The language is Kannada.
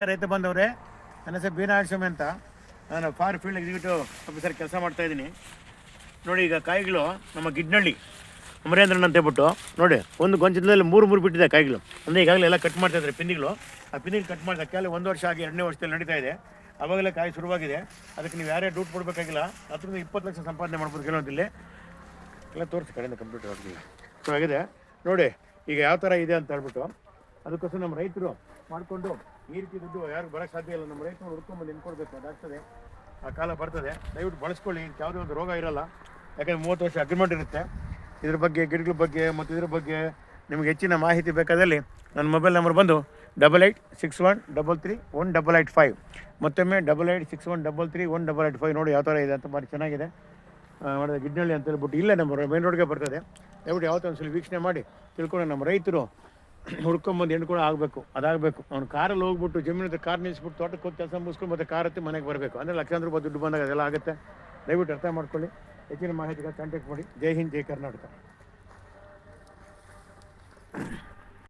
ರೈತ ಬಂದವ್ರೆ, ನನ್ನ ಹೆಸರು ಬೀನಾಶ್ವಮಿ ಅಂತ. ನಾನು ಫಾರ್ ಫೀಲ್ಡ್ ಎಕ್ಸಿಕ್ಯೂಟಿವ್ ಆಫೀಸರ್ ಕೆಲಸ ಮಾಡ್ತಾಯಿದ್ದೀನಿ. ನೋಡಿ, ಈಗ ಕಾಯಿಗಳು ನಮ್ಮ ಗಿಡ್ನಳ್ಳಿ ಅಮರೇಂದ್ರನ್ ಅಂತ ಹೇಳ್ಬಿಟ್ಟು ನೋಡಿ, ಒಂದು ಗೊಂಚದಲ್ಲಿ ಮೂರು ಬಿಟ್ಟಿದೆ ಕಾಯಿಗಳು. ಅಂದರೆ ಈಗಾಗಲೇ ಎಲ್ಲ ಕಟ್ ಮಾಡ್ತಾಯಿದ್ದಾರೆ ಪಿನ್ನಿಗಳು. ಆ ಪಿನ್ನಿಗೆ ಕಟ್ ಮಾಡಿದ ಕೆಲ 1 ವರ್ಷ ಆಗಿ 2ನೇ ವರ್ಷದಲ್ಲಿ ನಡೀತಾ ಇದೆ. ಆವಾಗಲೇ ಕಾಯಿ ಶುರುವಾಗಿದೆ. ಅದಕ್ಕೆ ನೀವು ಯಾರೇ ದುಡ್ಡು ಕೊಡಬೇಕಾಗಿಲ್ಲ. 10ರಿಂದ 20 ಲಕ್ಷ ಸಂಪಾದನೆ ಮಾಡ್ಬೋದು ಕೆಲವೊಂದಿಲ್ಲಿ. ಎಲ್ಲ ತೋರಿಸಿ ಕಡೆಯಿಂದ ಕಂಪ್ಯೂಟರ್ ಆಗಿಲ್ಲ ಸೊ ಆಗಿದೆ ನೋಡಿ. ಈಗ ಯಾವ ಥರ ಇದೆ ಅಂತ ಹೇಳ್ಬಿಟ್ಟು ಅದಕ್ಕೋಸ್ಕರ ನಮ್ಮ ರೈತರು ಮಾಡಿಕೊಂಡು ಈ ರೀತಿ ದುಡ್ಡು ಯಾರು ಬರೋಕ್ಕೆ ಸಾಧ್ಯ ಇಲ್ಲ. ನಮ್ಮ ರೈತರು ಹುಡ್ಕೊಂಬಂದು ನಿಂತ್ಕೊಳ್ಬೇಕು, ಅದಾಗ್ತದೆ. ಆ ಕಾಲ ಬರ್ತದೆ. ದಯವಿಟ್ಟು ಬಳಸ್ಕೊಳ್ಳಿ. ಯಾವುದೇ ಒಂದು ರೋಗ ಇರೋಲ್ಲ. ಯಾಕಂದರೆ 30 ವರ್ಷ ಅಗ್ರಿಮೆಂಟ್ ಇರುತ್ತೆ. ಇದ್ರ ಬಗ್ಗೆ, ಗಿಡಗಳ ಬಗ್ಗೆ ಮತ್ತು ಇದ್ರ ಬಗ್ಗೆ ನಿಮಗೆ ಹೆಚ್ಚಿನ ಮಾಹಿತಿ ಬೇಕಾದಲ್ಲಿ ನನ್ನ ಮೊಬೈಲ್ ನಂಬರ್ ಬಂದು 8861331885. ಮತ್ತೊಮ್ಮೆ 8861331885. ನೋಡಿ ಯಾವ ಥರ ಇದೆ ಅಂತ, ಭಾರಿ ಚೆನ್ನಾಗಿದೆ. ಮಾಡಿದ ಗಿಡ್ನಳ್ಳಿ ಅಂತ ಹೇಳ್ಬಿಟ್ಟು ಇಲ್ಲೇ ನಮ್ಮ ಮೇನ್ ರೋಡ್ಗೆ ಬರ್ತದೆ. ದಯವಿಟ್ಟು ಯಾವತ್ತೋ ಒಂದ್ಸಲ ವೀಕ್ಷಣೆ ಮಾಡಿ ತಿಳ್ಕೊಂಡು ನಮ್ಮ ರೈತರು ಹುಡ್ಕೊಂಬಂದು ಹೆಣ್ಕೊಂಡು ಆಗಬೇಕು. ಅದಾಗಬೇಕು. ಅವ್ನು ಕಾರಲ್ಲಿ ಹೋಗ್ಬಿಟ್ಟು ಜಮೀನಿಂದ ಕಾರ್ ನಿಲ್ಲಿಸ್ಬಿಟ್ಟು ತೋಟಕ್ಕೆ ಹೋಗಿ ಕೆಲಸ ಮುಗಿಸ್ಕೊಂಡು ಮತ್ತೆ ಕಾರ್ ಹತ್ತಿ ಮನೆಗೆ ಬರಬೇಕು. ಅಂದರೆ ಲಕ್ಷಾಂತರ ರೂಪಾಯಿ ದುಡ್ಡು ಬಂದಾಗ ಅದೆಲ್ಲ ಆಗುತ್ತೆ. ದಯವಿಟ್ಟು ಅರ್ಥ ಮಾಡ್ಕೊಳ್ಳಿ. ಹೆಚ್ಚಿನ ಮಾಹಿತಿಗೆ ಕಾಂಟ್ಯಾಕ್ಟ್ ಮಾಡಿ. ಜೈ ಹಿಂದ್, ಜೈ ಕರ್ನಾಟಕ.